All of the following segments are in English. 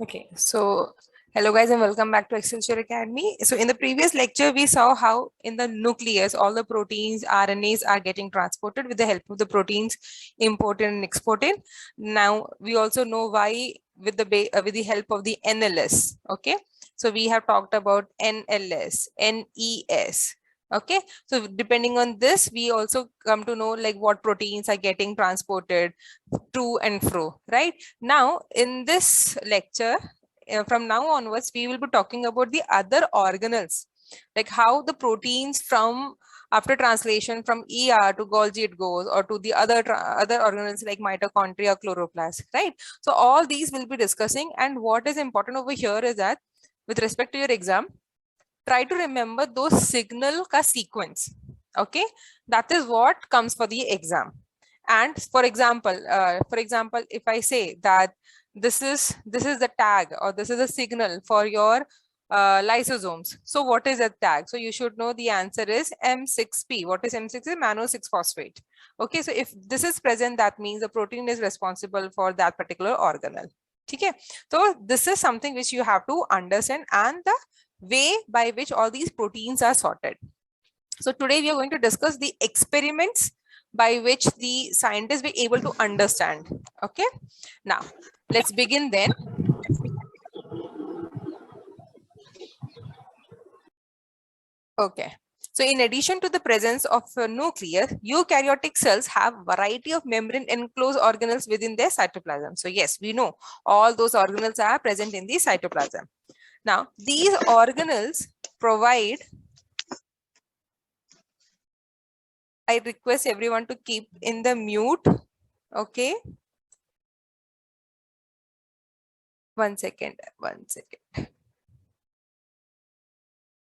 Okay, so hello guys and welcome back to Excelsior Academy. So in the previous lecture, we saw how in the nucleus, all the proteins, RNAs are getting transported with the help of the proteins imported and exported. Now we also know why with the help of the NLS. Okay, so we have talked about NLS, NES. Okay, so depending on this, we also come to know like what proteins are getting transported to and fro, right? Now, in this lecture, from now onwards, we will be talking about the other organelles, like how the proteins from after translation from ER to Golgi it goes, or to the other organelles like mitochondria, chloroplast, right? So all these will be discussing. And what is important over here is that with respect to your exam, try to remember those signal ka sequence. Okay, that is what comes for the exam. And for example, if I say that this is the tag, or this is a signal for your lysosomes. So what is a tag? So you should know the answer is M6P. What is M6? Is mannose 6-phosphate. Okay, so if this is present, that means the protein is responsible for that particular organelle. Okay, so this is something which you have to understand, and the way by which all these proteins are sorted. So today we are going to discuss the experiments by which the scientists were able to understand. Okay, now let's begin then. Okay, so in addition to the presence of nucleus, eukaryotic cells have variety of membrane enclosed organelles within their cytoplasm. So yes, we know all those organelles are present in the cytoplasm. Now these organelles provide, I request everyone to keep in the mute. Okay. One second.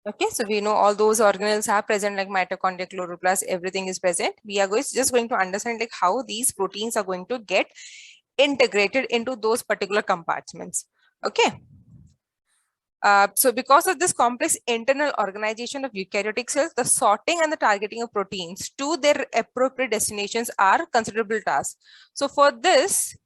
Okay, so we know all those organelles are present, like mitochondria, chloroplast, everything is present. We are just going to understand like how these proteins are going to get integrated into those particular compartments. Okay. So because of this complex internal organization of eukaryotic cells, the sorting and the targeting of proteins to their appropriate destinations are considerable tasks. So for this,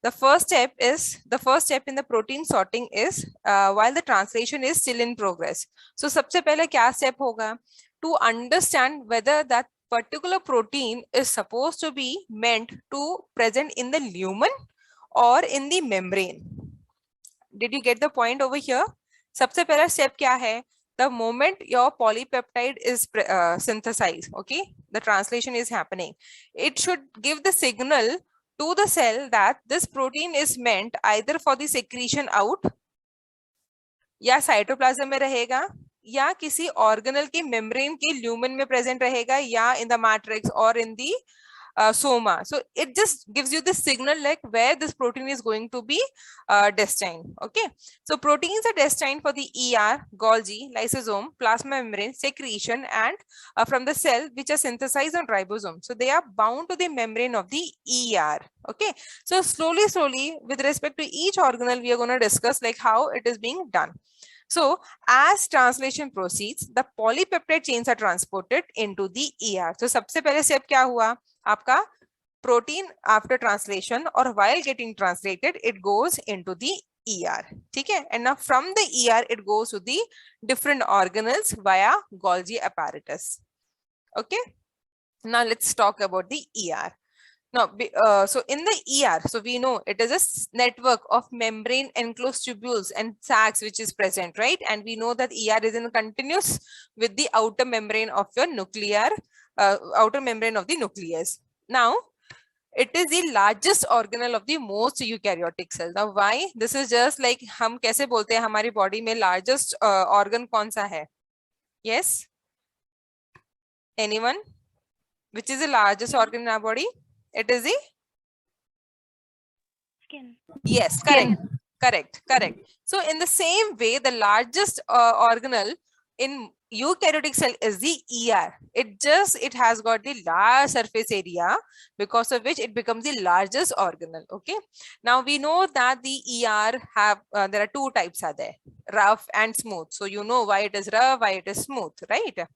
the first step in the protein sorting is while the translation is still in progress. So सबसे पहले क्या step होगा? To understand whether that particular protein is supposed to be meant to present in the lumen or in the membrane. Did you get the point over here? सबसे पहला step क्या है? The moment your polypeptide is synthesized, okay, the translation is happening. It should give the signal to the cell that this protein is meant either for the secretion out, या cytoplasm में रहेगा, या किसी organelle के membrane के lumen में present रहेगा, या in the matrix or in the soma. So it just gives you the signal like where this protein is going to be destined. Okay, so proteins are destined for the ER, Golgi, lysosome, plasma membrane, secretion, and from the cell which are synthesized on ribosome. So they are bound to the membrane of the ER. Okay, so slowly with respect to each organelle, we are going to discuss like how it is being done. So as translation proceeds, the polypeptide chains are transported into the ER. So सबसे पहले step क्या हुआ? आपका protein after translation or while getting translated, it goes into the ER. ठीक है? And now from the ER, it goes to the different organelles via Golgi apparatus. Okay. Now let's talk about the ER. Now, so in the ER, so we know it is a network of membrane enclosed tubules and sacs which is present, right? And we know that ER is in continuous with the outer membrane of your outer membrane of the nucleus. Now, it is the largest organelle of the most eukaryotic cell. Now, why? This is just like हम कैसे बोलते हैं हमारी body में largest organ कौन सा है? Yes? Anyone? Which is the largest organ in our body? It is the Skin. yes, correct. So in the same way, the largest organelle in eukaryotic cell is the ER. It has got the large surface area, because of which it becomes the largest organelle. Okay. Now we know that the ER have there are two types are there, rough and smooth. So you know why it is rough, why it is smooth, right?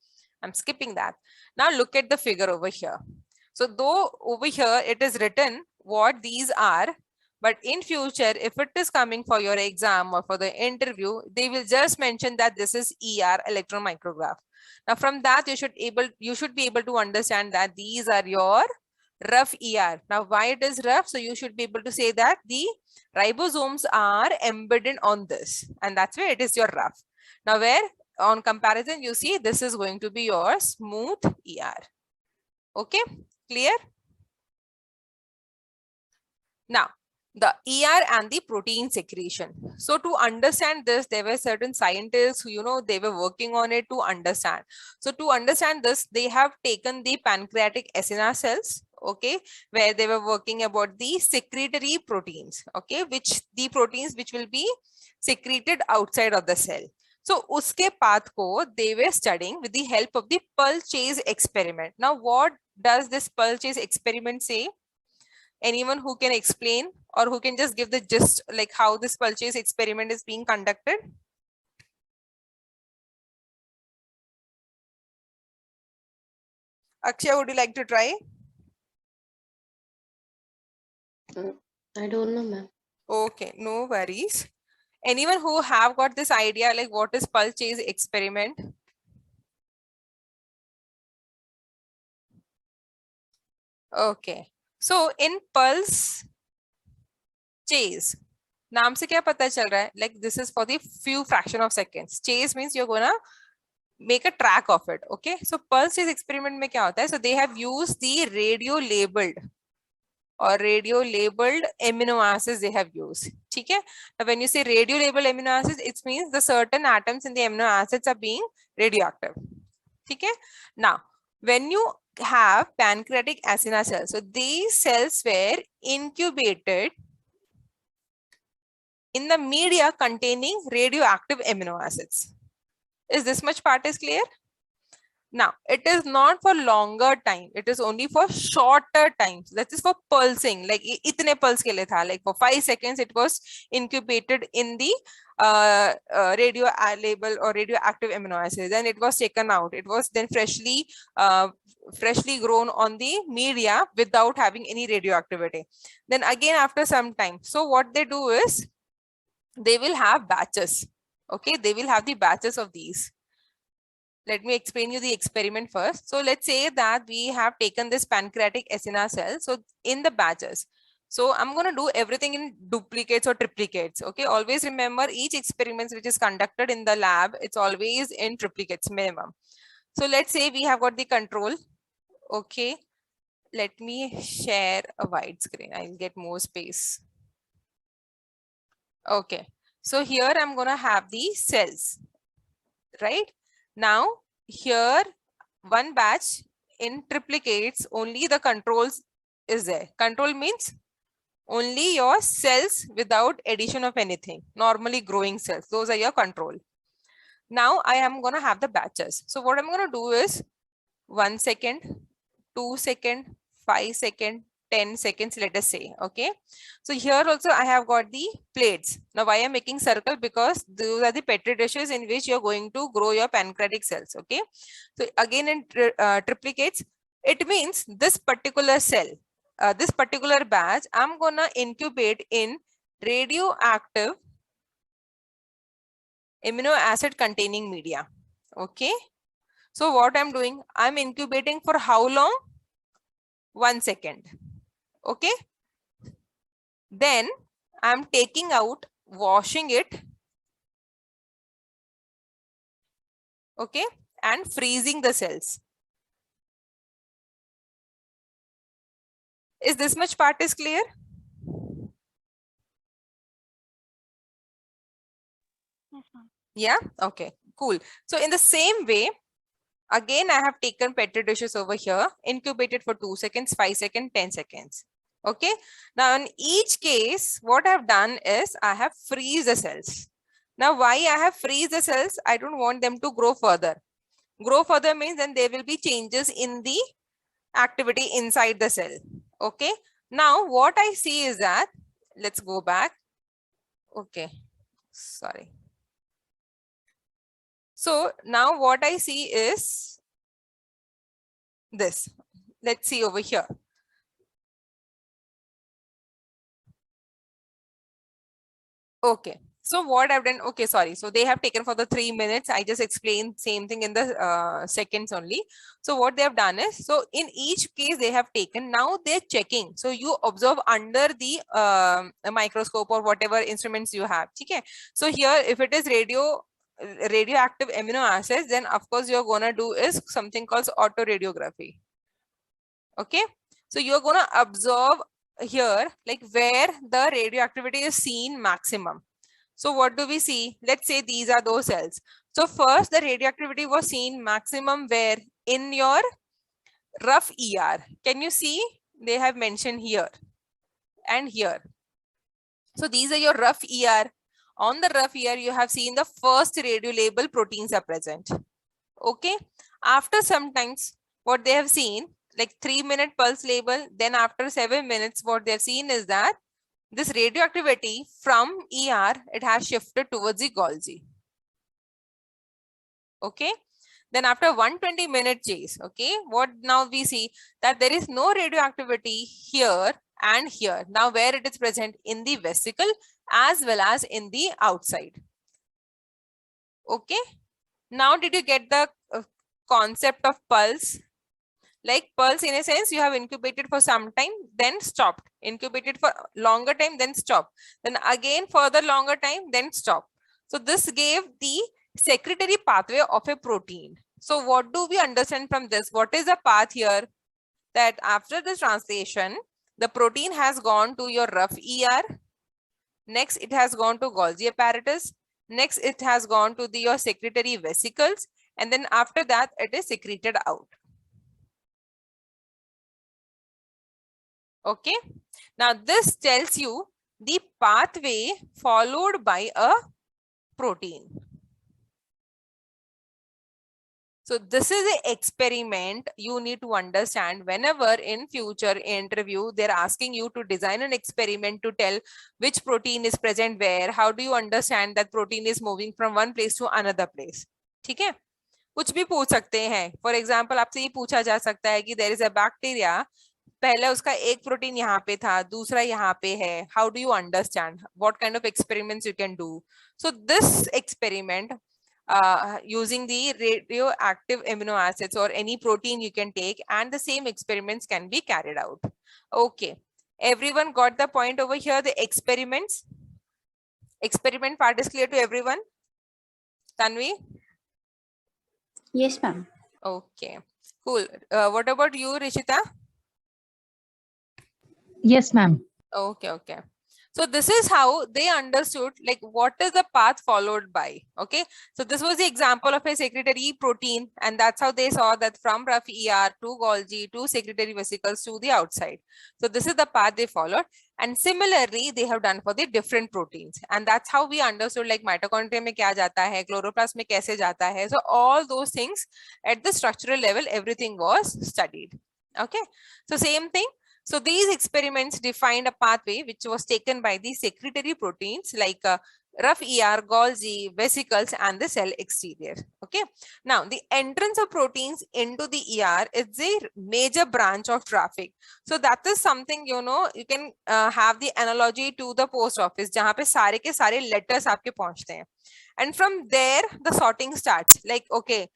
I'm skipping that. Now look at the figure over here. So though over here it is written what these are, But in future, if it is coming for your exam or for the interview, they will just mention that this is ER, electron micrograph. Now from that, you should be able to understand that these are your rough ER. Now why it is rough? So you should be able to say that the ribosomes are embedded on this, and that's where it is your rough. Now where on comparison, you see this is going to be your smooth ER. Okay, clear? Now, the ER and the protein secretion. So to understand this, there were certain scientists who, they were working on it to understand. So to understand this, they have taken the pancreatic acinar cells, okay, where they were working about the secretory proteins, okay, the proteins which will be secreted outside of the cell. So uske path ko they were studying with the help of the pulse chase experiment. Now, what does this pulse chase experiment say? Anyone who can explain or who can just give the gist, like how this pulse chase experiment is being conducted? Akshay, would you like to try? I don't know, ma'am. Okay, no worries. Anyone who have got this idea, like what is pulse chase experiment? Okay, so in pulse chase, नाम से क्या पता चल रहा है? Like this is for the few fraction of seconds. Chase means you're gonna make a track of it. Okay, so pulse chase experiment में क्या होता है? So they have used the radio labeled amino acids they have used. Okay? Now when you say radio labeled amino acids, it means the certain atoms in the amino acids are being radioactive. Okay? Now when you have pancreatic acinar cells, so these cells were incubated in the media containing radioactive amino acids. Is this much part is clear? Now, it is not for longer time. It is only for shorter times. That is for pulsing. Like itne pulse ke liye tha. Like for 5 seconds, it was incubated in the radio label or radioactive amino acids. Then it was taken out. It was then freshly grown on the media without having any radioactivity. Then again after some time. So what they do is they will have batches. Okay, they will have the batches of these. Let me explain you the experiment first. So let's say that we have taken this pancreatic acinar cell. So in the batches, so I'm going to do everything in duplicates or triplicates. Okay, always remember each experiment which is conducted in the lab, it's always in triplicates minimum. So let's say we have got the control. Okay, let me share a wide screen. I'll get more space. Okay, so here I'm going to have the cells, right? Now here one batch in triplicates, only the controls is there. Control means only your cells without addition of anything, normally growing cells. Those are your control. Now I am going to have the batches. So what I'm going to do is 1 second, 2 second, 5 second, 10 seconds, let us say. Okay, so here also I have got the plates. Now why I'm making circle? Because those are the petri dishes in which you're going to grow your pancreatic cells. Okay, so again in triplicates, it means this particular cell, this particular batch, I'm gonna incubate in radioactive amino acid containing media. Okay, so what I'm doing, I'm incubating for how long? 1 second. Okay, then I'm taking out, washing it, okay, and freezing the cells. Is this much part is clear? Yeah, okay, cool. So in the same way, again I have taken petri dishes over here, incubated for 2 seconds, 5 seconds, 10 seconds. Okay, now in each case what I've done is I have freeze the cells. Now why I have freeze the cells? I don't want them to grow further. Grow further means then there will be changes in the activity inside the cell. Okay, now what I see is that, let's go back. Okay, sorry. So now what I see is this. Let's see over here. Okay. So what I've done, okay, sorry. So they have taken for the 3 minutes. I just explained same thing in the seconds only. So what they have done is, so in each case they have taken, now they're checking. So you observe under the microscope or whatever instruments you have. Okay. So here, if it is radioactive amino acids, then of course you're gonna do is something called autoradiography. Okay. So you're gonna observe here, like where the radioactivity is seen maximum. So what do we see? Let's say these are those cells. So first the radioactivity was seen maximum where? In your rough ER. Can you see? They have mentioned here and here. So these are your rough ER. On the rough ER, you have seen the first radiolabel proteins are present. Okay. After sometimes what they have seen, like 3-minute pulse label, then after 7 minutes, what they have seen is that this radioactivity from ER, it has shifted towards the Golgi. Okay. Then after 120-minute chase, okay, what now we see that there is no radioactivity here and here. Now where it is present? In the vesicle as well as in the outside. Okay. Now did you get the concept of pulse? Like pulse, in a sense, you have incubated for some time, then stopped. Incubated for longer time, then stop. Then again further longer time, then stop. So this gave the secretory pathway of a protein. So what do we understand from this? What is the path here? That after the translation, the protein has gone to your rough ER. Next, it has gone to Golgi apparatus. Next, it has gone to your secretory vesicles. And then after that, it is secreted out. Okay. Now this tells you the pathway followed by a protein. So this is an experiment you need to understand. Whenever in future interview, they're asking you to design an experiment to tell which protein is present where. How do you understand that protein is moving from one place to another place? ठीक है? कुछ भी पूछ सकते हैं. For example, आपसे ये पूछा जा सकता है कि there is a bacteria. पहले उसका एक प्रोटीन यहाँ पे था, दूसरा यहाँ पे है. How do you understand? What kind of experiments you can do? So this experiment using the radioactive amino acids or any protein you can take, and the same experiments can be carried out. Okay. Everyone got the point over here, the experiments? Experiment part is clear to everyone? Tanvi? Yes, ma'am. Okay, cool. What about you, Rishita? Yes, ma'am. Okay, okay. So this is how they understood, like what is the path followed by. Okay, so this was the example of a secretory protein, and that's how they saw that from rough ER to Golgi to secretory vesicles to the outside. So this is the path they followed, and similarly they have done for the different proteins, and that's how we understood like mitochondria में क्या जाता है, chloroplast में कैसे जाता है. So all those things at the structural level, everything was studied. Okay, so same thing. So these experiments defined a pathway which was taken by the secretory proteins like rough ER, Golgi, vesicles, and the cell exterior. Okay. Now the entrance of proteins into the ER is a major branch of traffic. So that is something, you know, you can have the analogy to the post office, जहाँ पे सारे के सारे letters आपके पहुँचते हैं. And from there the sorting starts. Like okay,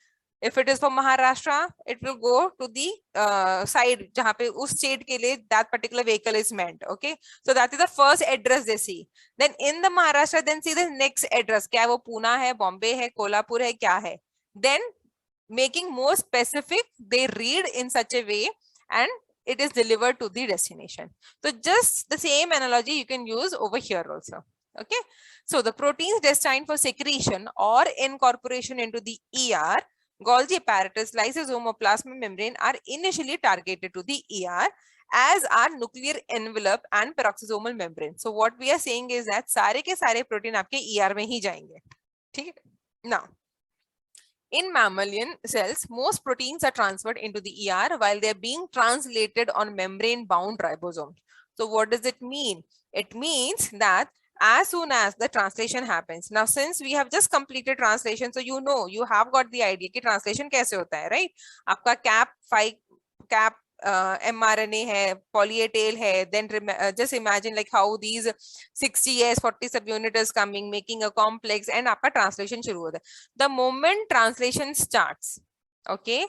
if it is for Maharashtra, it will go to the side जहाँ पे उस state के लिए that particular vehicle is meant. Okay, so that is the first address they see. Then in the Maharashtra, then see the next address. क्या वो पूना है, बॉम्बे है, कोल्हापुर है, क्या है? Then making more specific, they read in such a way, and it is delivered to the destination. So just the same analogy you can use over here also. Okay, so the proteins destined for secretion or incorporation into the ER, Golgi apparatus, lysosome or plasma membrane are initially targeted to the ER, as are nuclear envelope and peroxisomal membrane. So what we are saying is that सारे के सारे protein आपके ER में ही जाएंगे. ठीक है? Now, in mammalian cells, most proteins are transferred into the ER while they are being translated on membrane-bound ribosomes. So what does it mean? It means that as soon as the translation happens, now since we have just completed translation, so you know, you have got the idea कि translation कैसे होता है, right? आपका cap mRNA है, poly-A tail है, then just imagine like how these 60s 40 subunit is coming, making a complex, and आपका translation शुरू होता है. The moment translation starts, okay,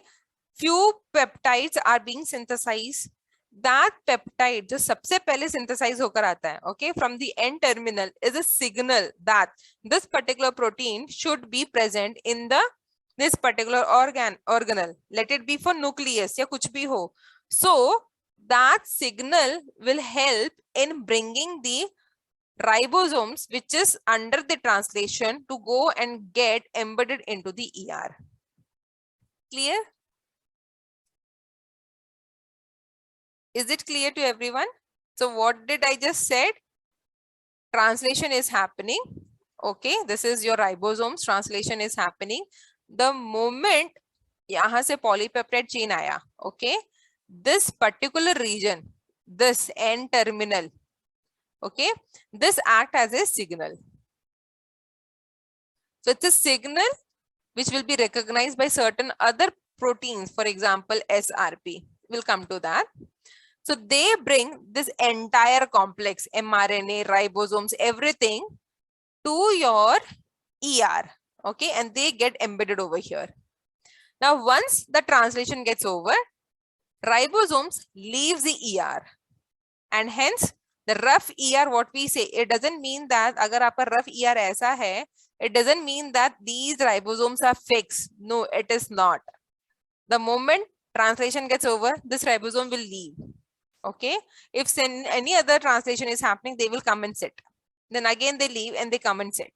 few peptides are being synthesized. That peptide जो सबसे पहले synthesize होकर आता है, okay, from the N terminal is a signal that this particular protein should be present in the this particular organelle. Let it be for nucleus या कुछ भी हो. So that signal will help in bringing the ribosomes, which is under the translation, to go and get embedded into the ER. Clear? Is it clear to everyone? So what did I just said? Translation is happening. Okay, this is your ribosomes. Translation is happening. The moment यहाँ से polypeptide chain आया, okay, this particular region, this N terminal, okay, this act as a signal. So it's a signal which will be recognized by certain other proteins, for example, SRP. We'll come to that. So they bring this entire complex, mRNA, ribosomes, everything to your ER, okay, and they get embedded over here. Now, once the translation gets over, ribosomes leaves the ER, and hence the rough ER, what we say, it doesn't mean that agar aapka rough ER aisa hai, it doesn't mean that these ribosomes are fixed. No, it is not. The moment translation gets over, this ribosome will leave. Okay, if any other translation is happening, they will come and sit. Then again they leave and they come and sit.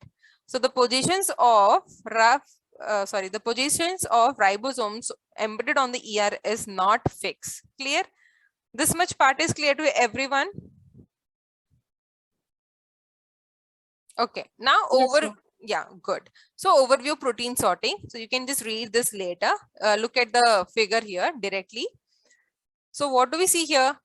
So the positions of the positions of ribosomes embedded on the ER is not fixed. Clear? This much part is clear to everyone? Okay, now yeah, good. So overview protein sorting. So you can just read this later. Look at the figure here directly. So what do we see here?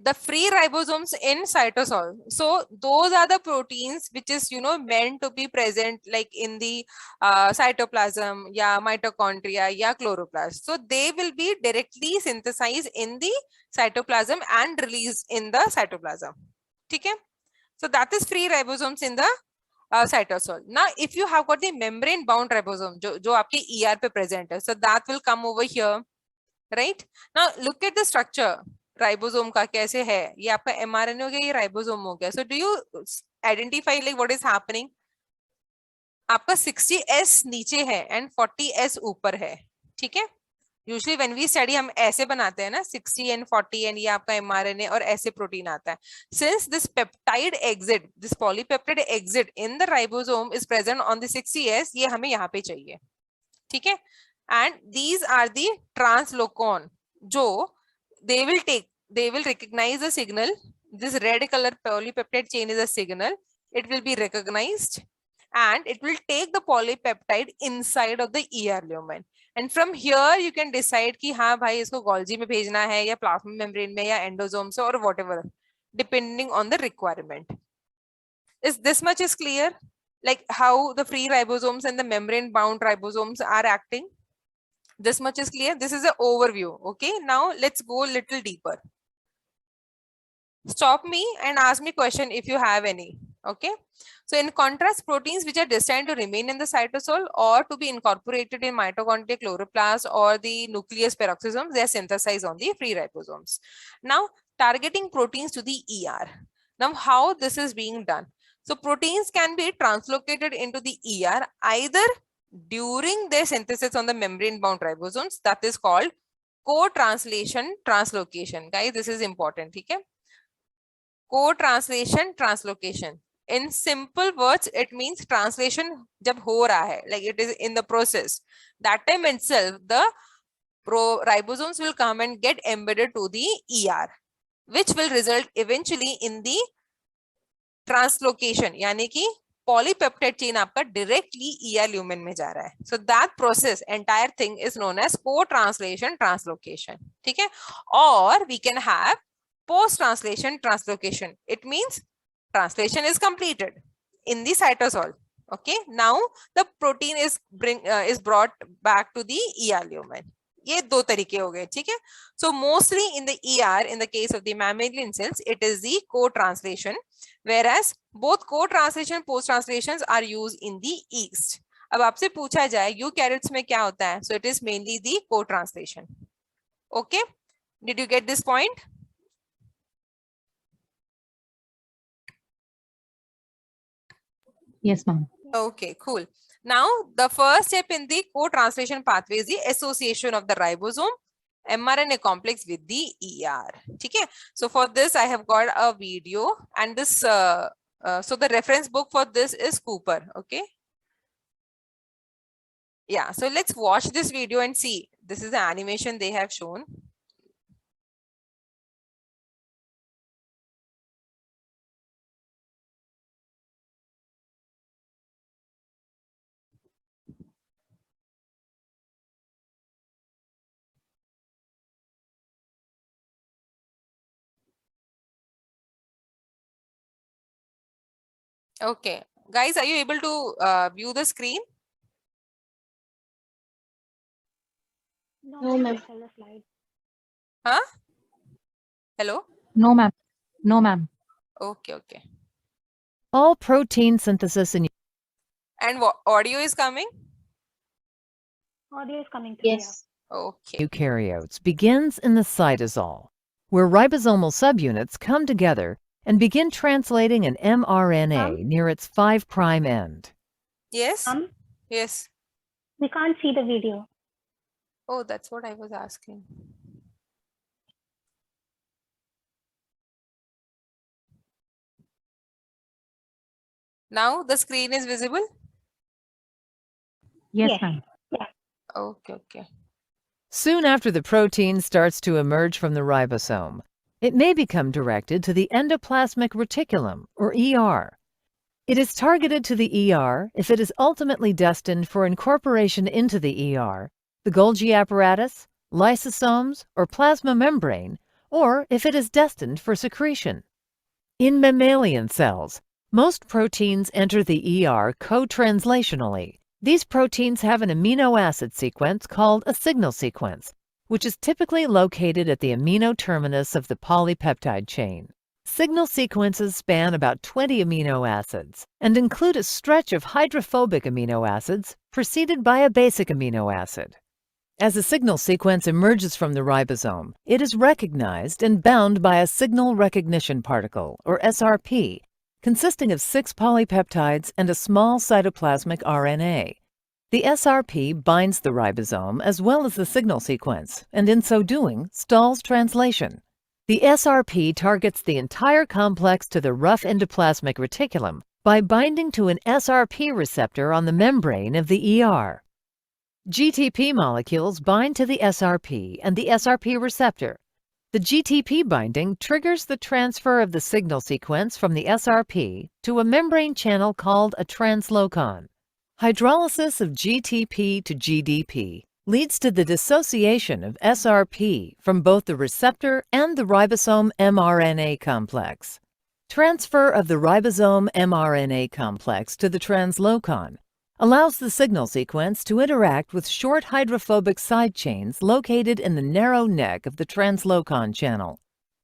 The free ribosomes in cytosol. So those are the proteins which is meant to be present like in the cytoplasm, yeah, mitochondria, yeah, chloroplast. So they will be directly synthesized in the cytoplasm and released in the cytoplasm. Okay? So that is free ribosomes in the cytosol. Now, if you have got the membrane bound ribosome, जो आपके ER पे present है, so that will come over here, right? Now look at the structure. Ribosome का कैसे है, ये आपका mRNA हो गया, ये राइबोसोम हो गया. So do you identify like what is happening? आपका 60s नीचे है and 40s ऊपर है. ठीक है? Usually when we study हम ऐसे बनाते हैं ना, 60 and 40 and ये आपका mRNA और ऐसे प्रोटीन आता है. Since this peptide exit, this polypeptide exit in the ribosome is present on the 60s, ये हमें यहाँ पे चाहिए. ठीक है? And these are the translocon जो they will recognize the signal. This red color polypeptide chain is a signal. It will be recognized and it will take the polypeptide inside of the ER lumen. And from here you can decide कि हाँ भाई इसको Golgi में भेजना है या plasma membrane में या endosome से or whatever, depending on the requirement. Is this much is clear? Like how the free ribosomes and the membrane bound ribosomes are acting? This much is clear. This is an overview. Okay, now let's go a little deeper. Stop me and ask me question if you have any. Okay, so in contrast, proteins which are destined to remain in the cytosol or to be incorporated in mitochondria, chloroplast or the nucleus peroxisomes, they are synthesized on the free ribosomes. Now targeting proteins to the ER. Now how this is being done? So proteins can be translocated into the ER either during their synthesis on the membrane bound ribosomes, that is called co-translation translocation. Guys, this is important. Okay? Co-translation translocation. In simple words, it means translation jab ho raha hai, like it is in the process. That time itself, the ribosomes will come and get embedded to the ER, which will result eventually in the translocation, यानी कि polypeptide chain आपका directly ER lumen में जा रहा है. So that process, entire thing is known as co-translation translocation. ठीक है? Or we can have post-translation translocation. It means translation is completed in the cytosol. Okay, now the protein is brought back to the ER lumen. ये दो तरीके हो गए, ठीक है. So mostly in the ER, in the case of the mammalian cells, it is the co-translation, whereas both co-translation post-translations are used in the yeast. अब आपसे पूछा जाए यूकैरियोट्स में क्या होता है, so it is mainly the co-translation. Okay, did you get this point? Yes, ma'am. Okay, cool. Now the first step in the co-translation pathway is the association of the ribosome mRNA complex with the ER. Okay, so for this I have got a video, and this so the reference book for this is Cooper. Okay, yeah, so let's watch this video and see. This is the animation they have shown. Okay, guys, are you able to view the screen? No, ma'am. Huh? Hello? No, ma'am. No, ma'am. Okay, okay. All protein synthesis in And what audio is coming? Audio is coming through. Yes. Okay. eukaryotes begins in the cytosol, where ribosomal subunits come together and begin translating an mRNA near its 5' end. Yes? Yeah. Yes. We can't see the video. Oh, that's what I was asking. Now the screen is visible? Yes, Yes. ma'am. Okay, okay. Soon after the protein starts to emerge from the ribosome, it may become directed to the endoplasmic reticulum, or ER. It is targeted to the ER if it is ultimately destined for incorporation into the ER, the Golgi apparatus, lysosomes, or plasma membrane, or if it is destined for secretion. In mammalian cells, most proteins enter the ER co-translationally. These proteins have an amino acid sequence called a signal sequence, which is typically located at the amino terminus of the polypeptide chain. Signal sequences span about 20 amino acids and include a stretch of hydrophobic amino acids preceded by a basic amino acid. As a signal sequence emerges from the ribosome, it is recognized and bound by a signal recognition particle, or SRP, consisting of 6 polypeptides and a small cytoplasmic RNA. The SRP binds the ribosome as well as the signal sequence, and in so doing, stalls translation. The SRP targets the entire complex to the rough endoplasmic reticulum by binding to an SRP receptor on the membrane of the ER. GTP molecules bind to the SRP and the SRP receptor. The GTP binding triggers the transfer of the signal sequence from the SRP to a membrane channel called a translocon. Hydrolysis of GTP to GDP leads to the dissociation of SRP from both the receptor and the ribosome mRNA complex. Transfer of the ribosome mRNA complex to the translocon allows the signal sequence to interact with short hydrophobic side chains located in the narrow neck of the translocon channel.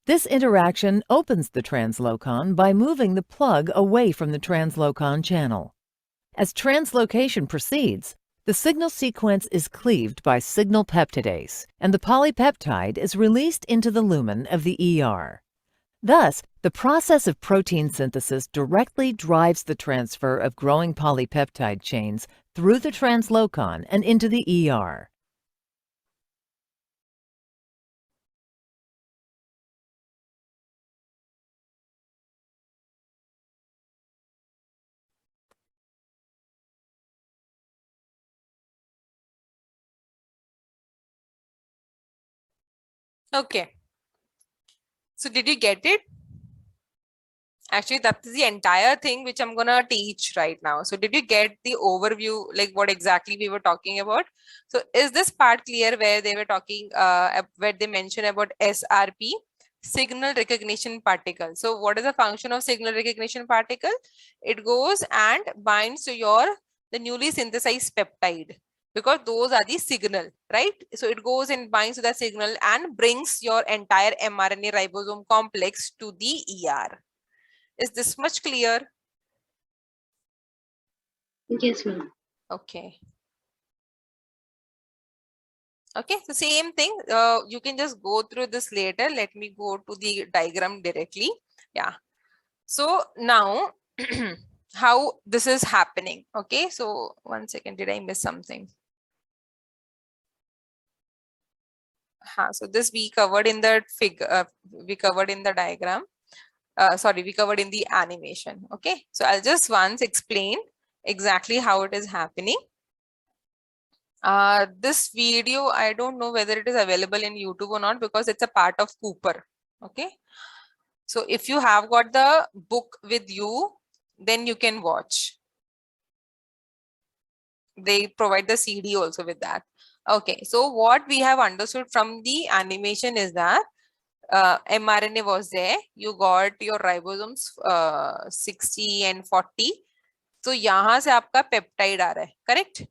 This interaction opens the translocon by moving the plug away from the translocon channel. As translocation proceeds, the signal sequence is cleaved by signal peptidase, and the polypeptide is released into the lumen of the ER. Thus, the process of protein synthesis directly drives the transfer of growing polypeptide chains through the translocon and into the ER. Okay. So did you get it? Actually, that is the entire thing which I'm gonna teach right now. So did you get the overview, like what exactly we were talking about? So is this part clear where they were talking, where they mentioned about SRP, signal recognition particle? So what is the function of signal recognition particle? It goes and binds to the newly synthesized peptide, because those are the signal, right? So it goes and binds to the signal and brings your entire mRNA ribosome complex to the ER. Is this much clear? Yes, ma'am. Okay. Okay, so same thing. You can just go through this later. Let me go to the diagram directly. Yeah. So now how this is happening. Okay, so 1 second, did I miss something? So this we covered in the figure, we covered in the diagram. Sorry, we covered in the animation. Okay, so I'll just once explain exactly how it is happening. This video, I don't know whether it is available in YouTube or not because it's a part of Cooper. Okay, so if you have got the book with you, then you can watch. They provide the CD also with that. Okay, so what we have understood from the animation is that mRNA was there. You got your ribosomes 60 and 40. So यहाँ से आपका peptide आ रहा है, correct?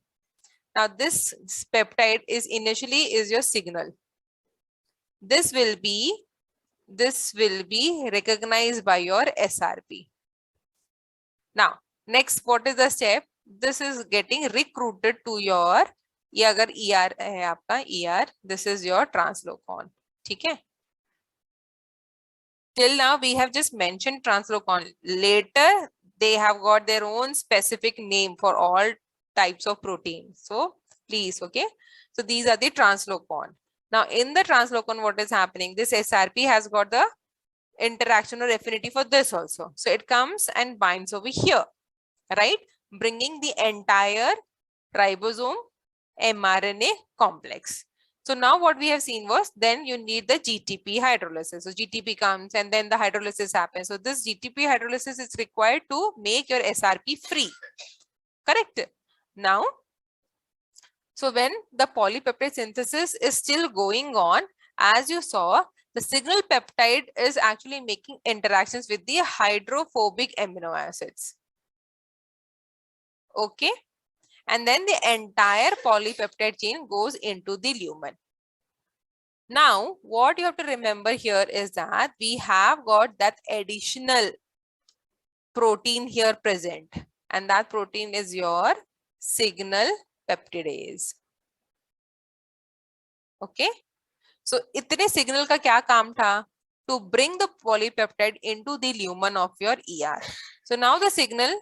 Now this peptide is initially is your signal. This will be recognized by your SRP. Now next, what is the step? This is getting recruited to your, ये अगर ER है आपका ER, this is your translocon. ठीक है? Till now we have just mentioned translocon. Later they have got their own specific name for all types of proteins. So please, okay. So these are the translocon. Now in the translocon, what is happening? This SRP has got the interaction or affinity for this also. So it comes and binds over here, right? Bringing the entire ribosome mRNA complex. So now what we have seen was then you need the GTP hydrolysis. So GTP comes and then the hydrolysis happens. So this GTP hydrolysis is required to make your SRP free. Correct? Now, so when the polypeptide synthesis is still going on, as you saw, the signal peptide is actually making interactions with the hydrophobic amino acids. Okay. And then the entire polypeptide chain goes into the lumen. Now, what you have to remember here is that we have got that additional protein here present, and that protein is your signal peptidase. Okay. So, itne signal ka kya kaam tha? To bring the polypeptide into the lumen of your ER. So now the signal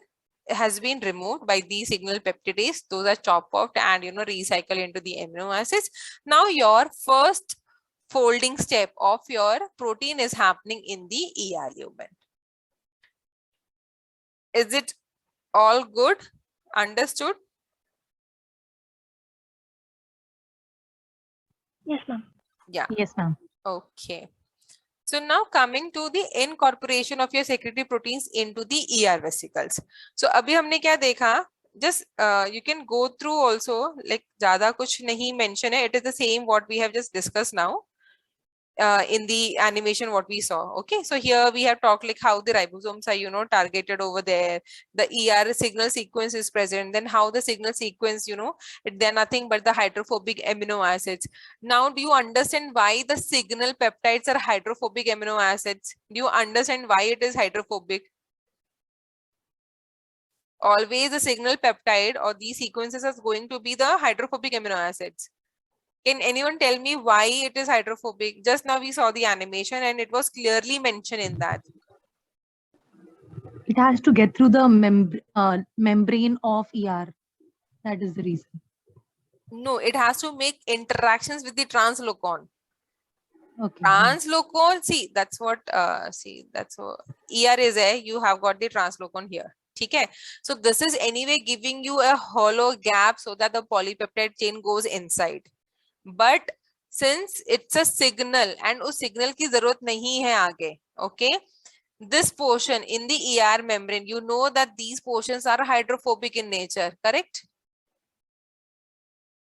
has been removed by the signal peptidase. Those are chopped off and recycle into the amino acids. Now your first folding step of your protein is happening in the ER lumen. Is it all good? Understood? Yes, ma'am. Yeah. Yes, ma'am. Okay. So now coming to the incorporation of your secretory proteins into the ER vesicles. So अभी हमने क्या देखा? Just you can go through also, like ज़्यादा कुछ नहीं mention है. It is the same what we have just discussed now in the animation what we saw. Okay, so here we have talked like how the ribosomes are targeted over there. The ER signal sequence is present. Then how the signal sequence they're nothing but the hydrophobic amino acids. Now do you understand why the signal peptides are hydrophobic amino acids? Do you understand why it is hydrophobic? Always the signal peptide or these sequences are going to be the hydrophobic amino acids. Can anyone tell me why it is hydrophobic? Just now we saw the animation and it was clearly mentioned in that. It has to get through the membrane of ER. That is the reason. No, it has to make interactions with the translocon. Okay. Translocon, see, that's what, that's what ER is there. You have got the translocon here. Okay. So this is anyway giving you a hollow gap so that the polypeptide chain goes inside. But since it's a signal and उस signal की जरूरत नहीं है आगे, okay? This portion in the ER membrane, you know that these portions are hydrophobic in nature, correct?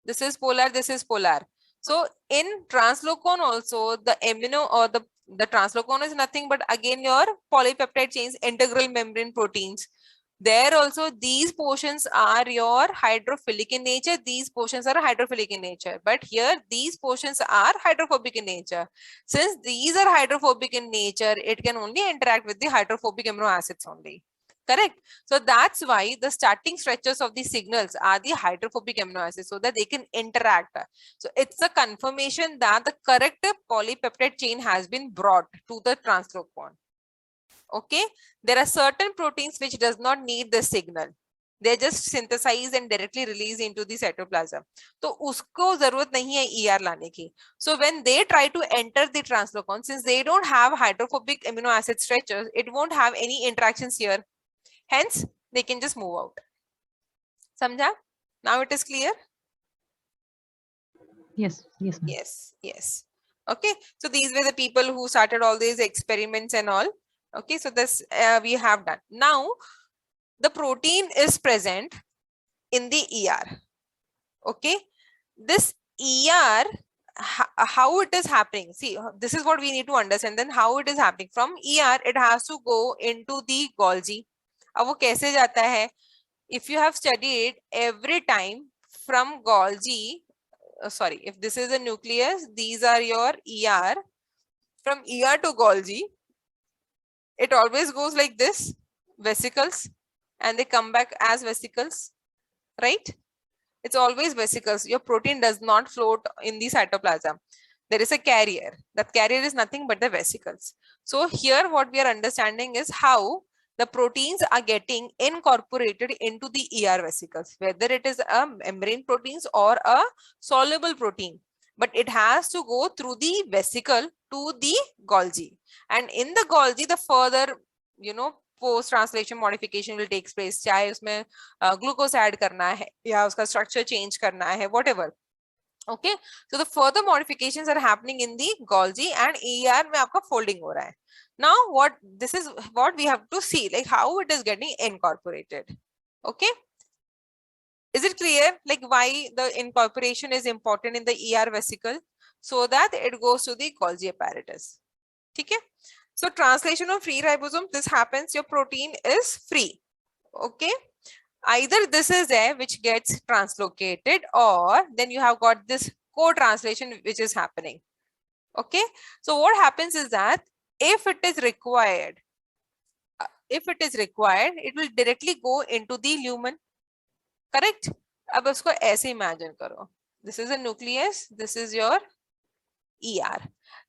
This is polar, this is polar. So in translocon also, the amino or the translocon is nothing but again your polypeptide chains, integral membrane proteins. There also these portions are your hydrophilic in nature, these portions are hydrophilic in nature, but here these portions are hydrophobic in nature. Since these are hydrophobic in nature, it can only interact with the hydrophobic amino acids only. Correct. So that's why the starting stretches of the signals are the hydrophobic amino acids, so that they can interact. So it's a confirmation that the correct polypeptide chain has been brought to the translocon. Okay, there are certain proteins which does not need the signal, they just synthesize and directly release into the cytoplasm, तो उसको जरूरत नहीं है ER लाने की. So when they try to enter the translocon, since they don't have hydrophobic amino acid stretchers, it won't have any interactions here, hence they can just move out. समझा? Now it is clear? Yes, yes, ma'am. Yes, yes. Okay, so these were the people who started all these experiments and all. Okay, so this we have done. Now the protein is present in the ER. Okay, this ER, how it is happening? See, this is what we need to understand. Then how it is happening from ER, it has to go into the Golgi. अब वो कैसे जाता है? If you have studied every time from Golgi, sorry, if this is a nucleus, these are your ER. From ER to Golgi, it always goes like this, vesicles, and they come back as vesicles, right? It's always vesicles. Your protein does not float in the cytoplasm. There is a carrier. That carrier is nothing but the vesicles. So here what we are understanding is how the proteins are getting incorporated into the ER vesicles, whether it is a membrane proteins or a soluble protein, but it has to go through the vesicle to the Golgi, and in the Golgi the further, you know, post translation modification will take place, चाहे उसमें glucose add करना है या उसका structure change करना है, whatever. Okay, so the further modifications are happening in the Golgi and ER में आपका folding हो रहा है. Now what this is what we have to see, like how it is getting incorporated. Okay, is it clear like why the incorporation is important in the ER vesicle? So that it goes to the Golgi apparatus. ठीक है? So translation of free ribosome, this happens, your protein is free. Okay, either this is there which gets translocated, or then you have got this co-translation which is happening. Okay, so what happens is that if it is required, it will directly go into the lumen. Correct? अब उसको ऐसे imagine करो. This is a nucleus, this is your ER.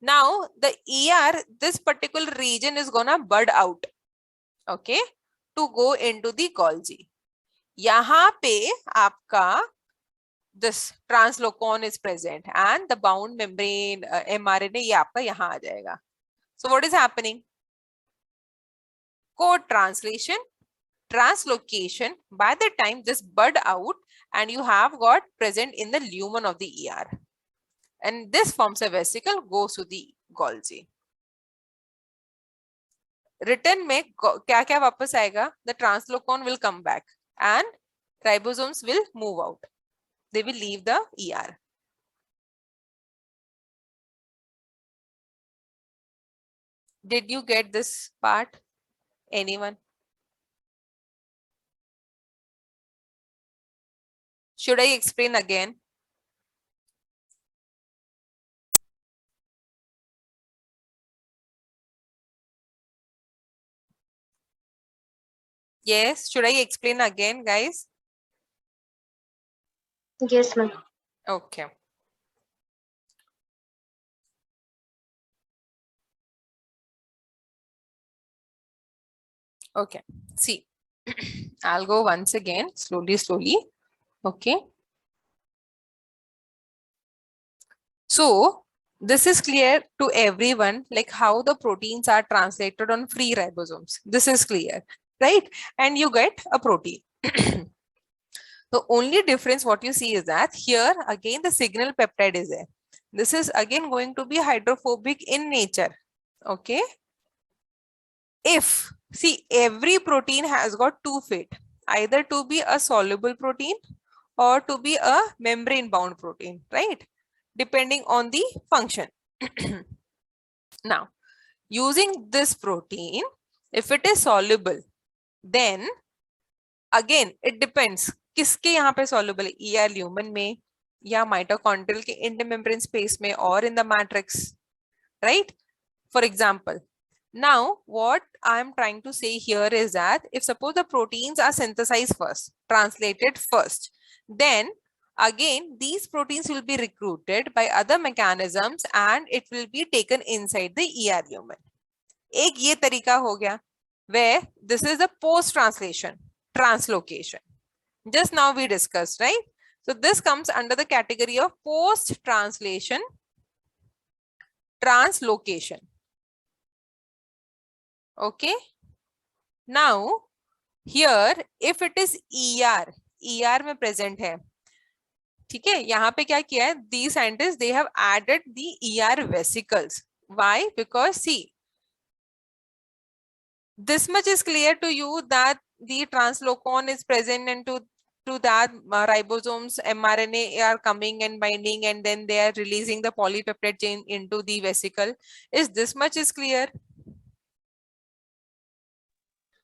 Now the ER, this particular region is gonna bud out, okay, to go into the Golgi. यहाँ पे आपका this translocon is present and the bound membrane mRNA ये आपका यहाँ आ जाएगा. So what is happening? Co-translation, translocation, by the time this bud out and you have got present in the lumen of the ER. And this forms a vesicle, goes to the Golgi. Written में क्या क्या वापस आएगा? The translocon will come back and ribosomes will move out. They will leave the ER. Did you get this part? Anyone? Should I explain again? Yes, should I explain again, guys? Yes, ma'am. Okay. Okay, see, I'll go once again, slowly. Okay. So this is clear to everyone, like how the proteins are translated on free ribosomes. This is clear, right? And you get a protein. The only difference what you see is that here again the signal peptide is there. This is again going to be hydrophobic in nature. Okay. If, see, every protein has got two fate, either to be a soluble protein or to be a membrane bound protein, right? Depending on the function. Now, using this protein, if it is soluble, then again it depends किसके यहाँ पे soluble है, ER lumen में या mitochondrial के intermembrane space में और in the matrix, right? For example, now what I am trying to say here is that if suppose the proteins are synthesized first, translated first, then again these proteins will be recruited by other mechanisms and it will be taken inside the ER lumen. एक ये तरीका हो गया where this is the post translation translocation. Just now we discussed, right? So this comes under the category of post translation translocation. Okay, now here if it is ER में present है, ठीक है, यहाँ पे क्या किया है, these scientists they have added the ER vesicles. Why? Because see, this much is clear to you that the translocon is present and to that ribosomes mRNA are coming and binding and then they are releasing the polypeptide chain into the vesicle. Is this much is clear?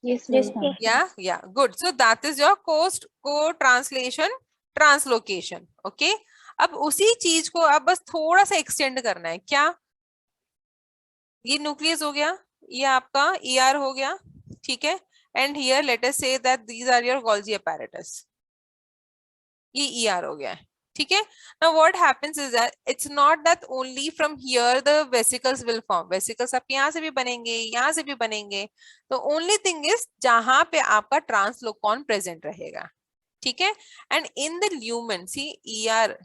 Yes, Yes, ma'am. ma'am. Yeah, good. So that is your co-translation translocation. Okay, अब उसी चीज को अब बस थोड़ा सा extend करना है. क्या ये न्यूक्लियस हो गया, ये आपका ER हो गया, ठीक है, and here let us say that these are your Golgi apparatus. ये ER हो गया है, ठीक है. Now what happens is that it's not that only from here the vesicles will form. Vesicles आपके यहाँ से भी बनेंगे, यहाँ से भी बनेंगे. The only thing is जहां पे आपका ट्रांसलोकॉन प्रेजेंट रहेगा, ठीक है. And in the lumen, see ER,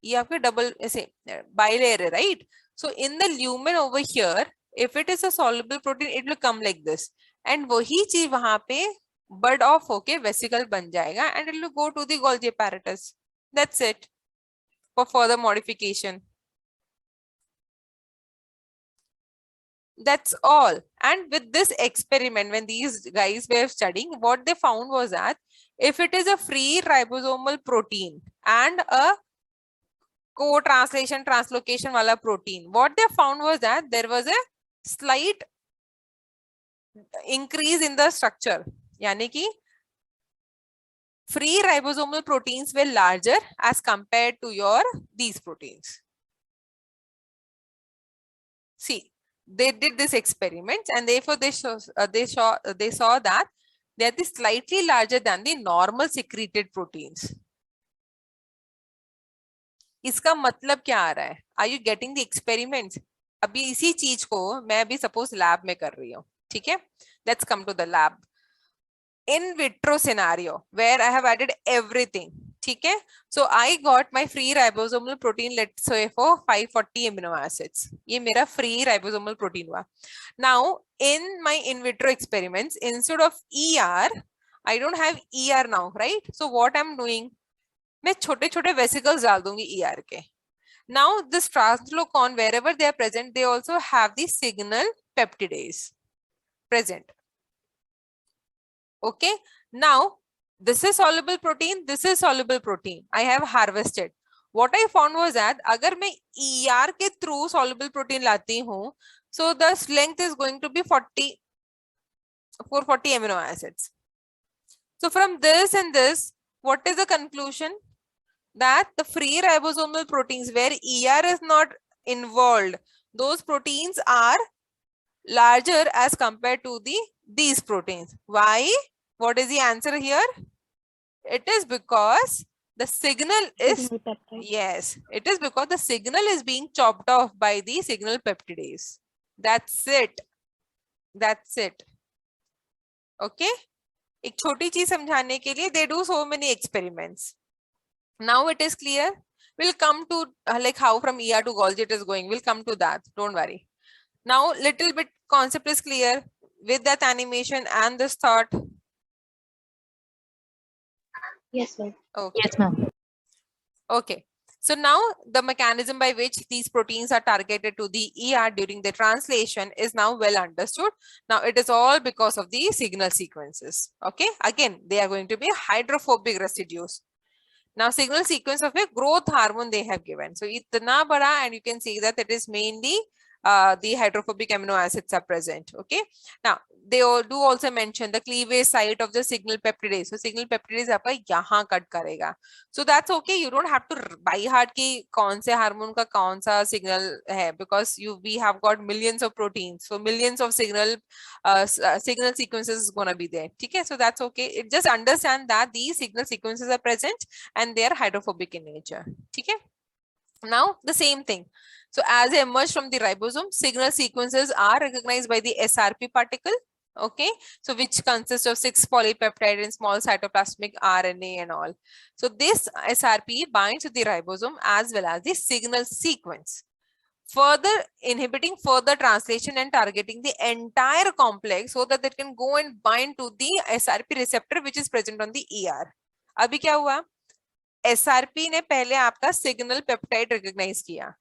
ये आपके डबल ऐसे bilayer है, right? So in the lumen over here, if it is a soluble protein, it will come like this. And वही चीज वहां पे bud off होके vesicle बन जाएगा and it will go to the Golgi apparatus. That's it for further modification. That's all. And with this experiment, when these guys were studying, what they found was that if it is a free ribosomal protein and a co-translation translocation wala protein, what they found was that there was a slight increase in the structure. यानी कि free ribosomal proteins were larger as compared to your these proteins. See, they did this experiment and therefore they saw that they are slightly larger than the normal secreted proteins. इसका मतलब क्या आ रहा है? Are you getting the experiments? अभी इसी चीज को मैं अभी suppose lab में कर रही हूँ, ठीक है? Let's come to the lab. In vitro scenario where I have added everything, ठीक है? So I got my free ribosomal protein, let's say for 540 amino acids. ये मेरा free ribosomal protein हुआ. Now in my in vitro experiments, instead of ER, I don't have ER now, right? So what I'm doing, मैं छोटे छोटे vesicles डाल दूंगी ER के. Now this translocon, wherever they are present, they also have the signal peptidase present. Okay, now this is soluble protein, this is soluble protein. I have harvested. What I found was that अगर मैं ER के through soluble protein लाती हूँ, so the length is going to be 440 amino acids. So from this and this, what is the conclusion? That the free ribosomal proteins where ER is not involved, those proteins are larger as compared to these proteins. Why? What is the answer here? It is because the signal is, Signal peptide. yes, it is because the signal is being chopped off by the signal peptidase. That's it. That's it. Okay. एक छोटी चीज समझाने के लिए they do so many experiments. Now it is clear. We'll come to like how from ER to Golgi it is going. We'll come to that. Don't worry. Now little bit concept is clear with that animation and this thought. Yes, ma'am. Okay. Yes, ma'am. Okay. So now the mechanism by which these proteins are targeted to the ER during the translation is now well understood. Now it is all because of the signal sequences. Okay. Again, they are going to be hydrophobic residues. Now signal sequence of a growth hormone they have given. So itna bada, and you can see that it is mainly the hydrophobic amino acids are present. Okay, now they all do also mention the cleavage site of the signal peptidase. So signal peptidase आपका यहाँ cut करेगा. So that's okay. You don't have to by heart कि कौन से hormone का कौन सा signal है, because we have got millions of proteins. So millions of signal sequences is gonna be there. Okay, so that's okay. It just understand that these signal sequences are present and they are hydrophobic in nature. Okay. Now the same thing. So as they emerge from the ribosome, signal sequences are recognized by the SRP particle. Okay, so which consists of 6 polypeptide and small cytoplasmic RNA and all. So this SRP binds to the ribosome as well as the signal sequence, further inhibiting further translation and targeting the entire complex so that it can go and bind to the SRP receptor which is present on the ER. अभी क्या हुआ? SRP ने पहले आपका signal peptide recognize किया.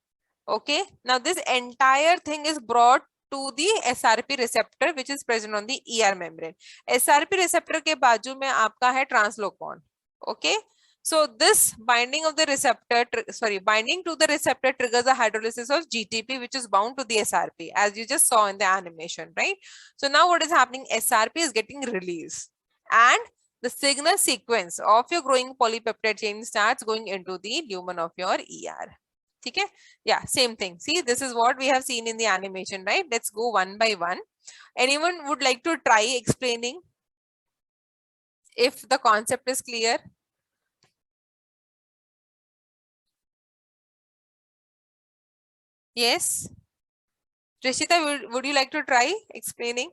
Okay, now this entire thing is brought to the SRP receptor which is present on the ER membrane. SRP receptor के बाजू में आपका है translocon. Okay, so this binding of the receptor, binding to the receptor triggers the hydrolysis of GTP which is bound to the SRP, as you just saw in the animation, right? So now what is happening? SRP is getting released and the signal sequence of your growing polypeptide chain starts going into the lumen of your ER. Okay, yeah, same thing. See, this is what we have seen in the animation, right? Let's go one by one. Anyone would like to try explaining if the concept is clear? Yes, Rishita, would you like to try explaining?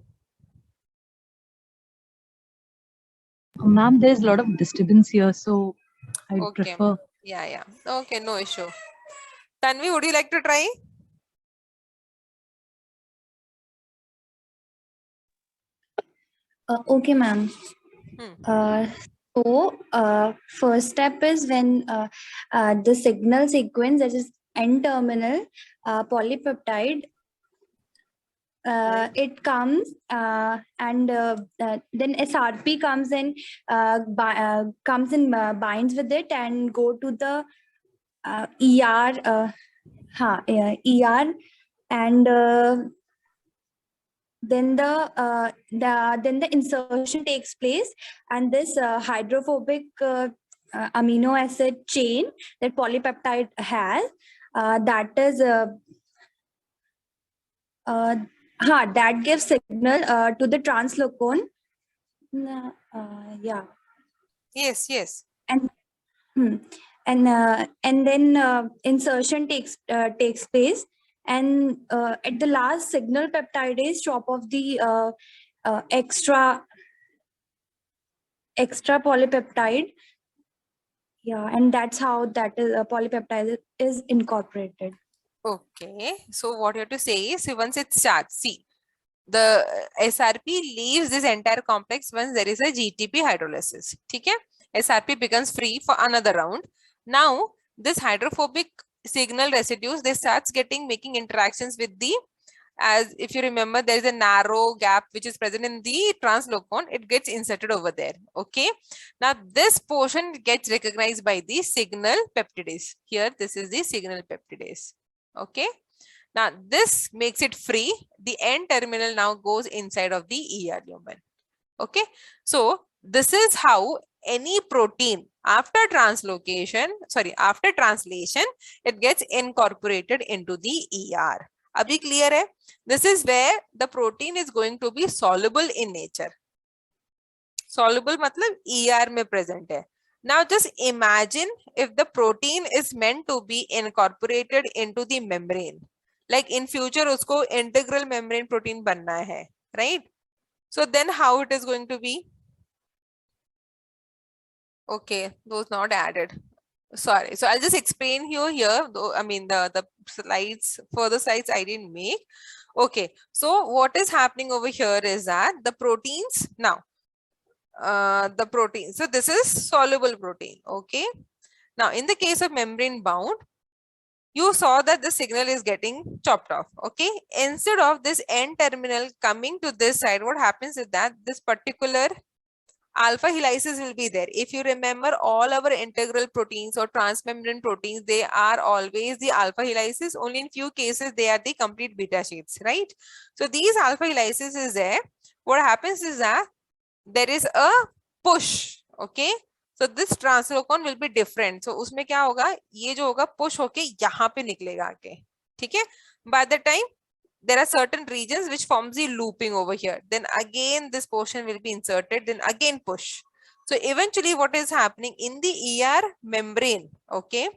Ma'am, there's a lot of disturbance here, so I'd Okay. prefer. Yeah. Okay, no issue. Tanvi, would you like to try? Okay, ma'am. Hmm. First step is when the signal sequence, that is N-terminal polypeptide, it comes and then SRP comes in, binds with it and go to the ER, ER, and then the insertion takes place, and this hydrophobic amino acid chain that polypeptide has, that is that gives signal to the translocon. Yeah. Yes. And and then insertion takes place, and at the last, signal peptidase chop off the extra polypeptide. Yeah, and that's how that is polypeptide is incorporated. Okay, so what you have to say is, once it starts, see, the SRP leaves this entire complex once there is a GTP hydrolysis. Okay, SRP becomes free for another round. Now, this hydrophobic signal residues, they starts making interactions with the, as if you remember, there is a narrow gap which is present in the translocon, it gets inserted over there. Okay, now this portion gets recognized by the signal peptidase. Here, this is the signal peptidase. Okay, now this makes it free. The N terminal now goes inside of the ER lumen. Okay, so this is how any protein after translation, it gets incorporated into the ER. Abhi clear hai? This is where the protein is going to be soluble in nature. Soluble matlab ER mein present hai. Now just imagine if the protein is meant to be incorporated into the membrane. Like in future usko integral membrane protein banna hai, right? So then how it is going to be? Okay, those not added. Sorry. So I'll just explain here. Though I mean the slides, further slides I didn't make. Okay. So what is happening over here is that the proteins now, the protein. So this is soluble protein. Okay. Now in the case of membrane bound, you saw that the signal is getting chopped off. Okay. Instead of this N terminal coming to this side, what happens is that this particular alpha helices will be there. If you remember, all our integral proteins or transmembrane proteins, they are always the alpha helices. Only in few cases they are the complete beta sheets, right? So these alpha helices is there. What happens is that there is a push, okay? So this translocon will be different. So उसमें क्या होगा? ये जो होगा push होके यहाँ पे निकलेगा आके, ठीक है? By the time there are certain regions which forms the looping over here. Then again this portion will be inserted, then again push. So eventually what is happening in the ER membrane, okay?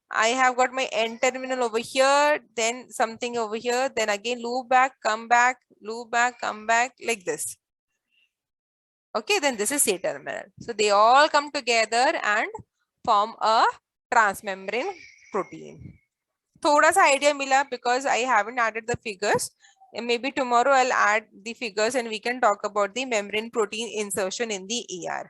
I have got my N terminal over here, then something over here, then again loop back, come back, loop back, come back, like this. Okay, then this is C terminal. So they all come together and form a transmembrane protein. Thoda sa idea mila because I haven't added the figures. And maybe tomorrow I'll add the figures and we can talk about the membrane protein insertion in the ER.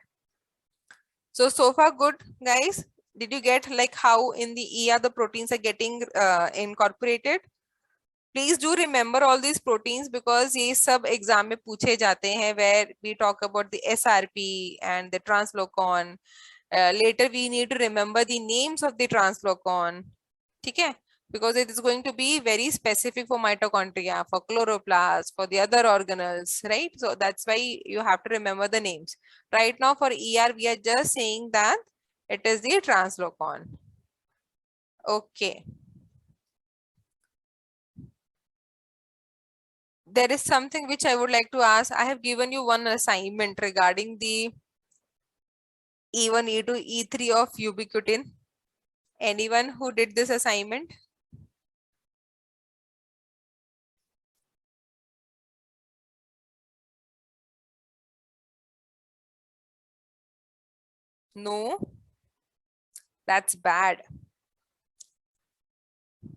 So far good, guys. Did you get like how in the ER the proteins are getting incorporated? Please do remember all these proteins because ये सब exam में पूछे जाते हैं where we talk about the SRP and the translocon. Later we need to remember the names of the translocon. ठीक है? Because it is going to be very specific for mitochondria, for chloroplasts, for the other organelles, right? So that's why you have to remember the names. Right now for ER, we are just saying that it is the translocon. Okay. There is something which I would like to ask. I have given you one assignment regarding the E1, E2, E3 of ubiquitin. Anyone who did this assignment? No, that's bad.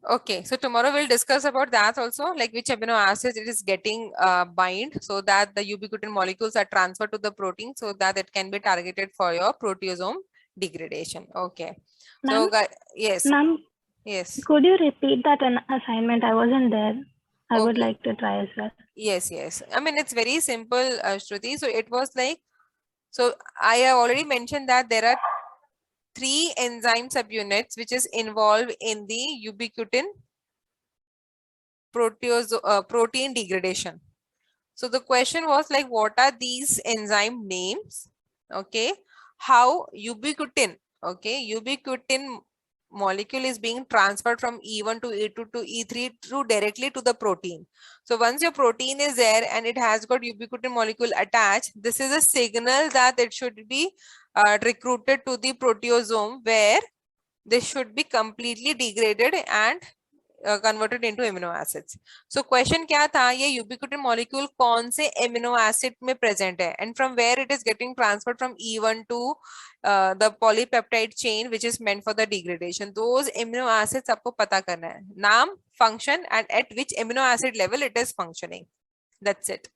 Okay, so tomorrow we'll discuss about that also, like which amino acids it is getting bind so that the ubiquitin molecules are transferred to the protein so that it can be targeted for your proteasome degradation. Okay. So yes. Ma'am, Yes. could you repeat that assignment? I wasn't there. I would Okay. like to try as well. Yes, yes. I mean, it's very simple, Shruti. So it was like, so I have already mentioned that there are 3 enzyme subunits which is involved in the ubiquitin protein degradation. So the question was like, what are these enzyme names? Okay, how ubiquitin, okay, ubiquitin molecule is being transferred from E1 to E2 to E3 through directly to the protein. So once your protein is there and it has got ubiquitin molecule attached, this is a signal that it should be recruited to the proteasome where this should be completely degraded and converted into amino acids. So question क्या था, ये ubiquitin molecule कौन से amino acid में present है and from where it is getting transferred from E1 to the polypeptide chain which is meant for the degradation. Those amino acids आपको पता करना है, नाम, function and at which amino acid level it is functioning. That's it.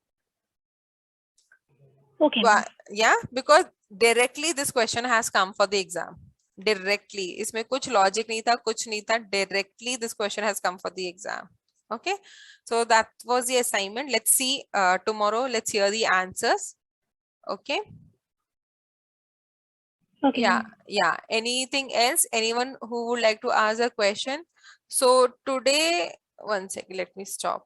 Okay. Yeah, because directly this question has come for the exam. Directly, इसमें कुछ logic नहीं था, कुछ नहीं था. Directly this question has come for the exam. Okay, so that was the assignment. Let's see tomorrow. Let's hear the answers. Okay. Okay. Yeah, yeah. Anything else? Anyone who would like to ask a question? So today, one second, let me stop.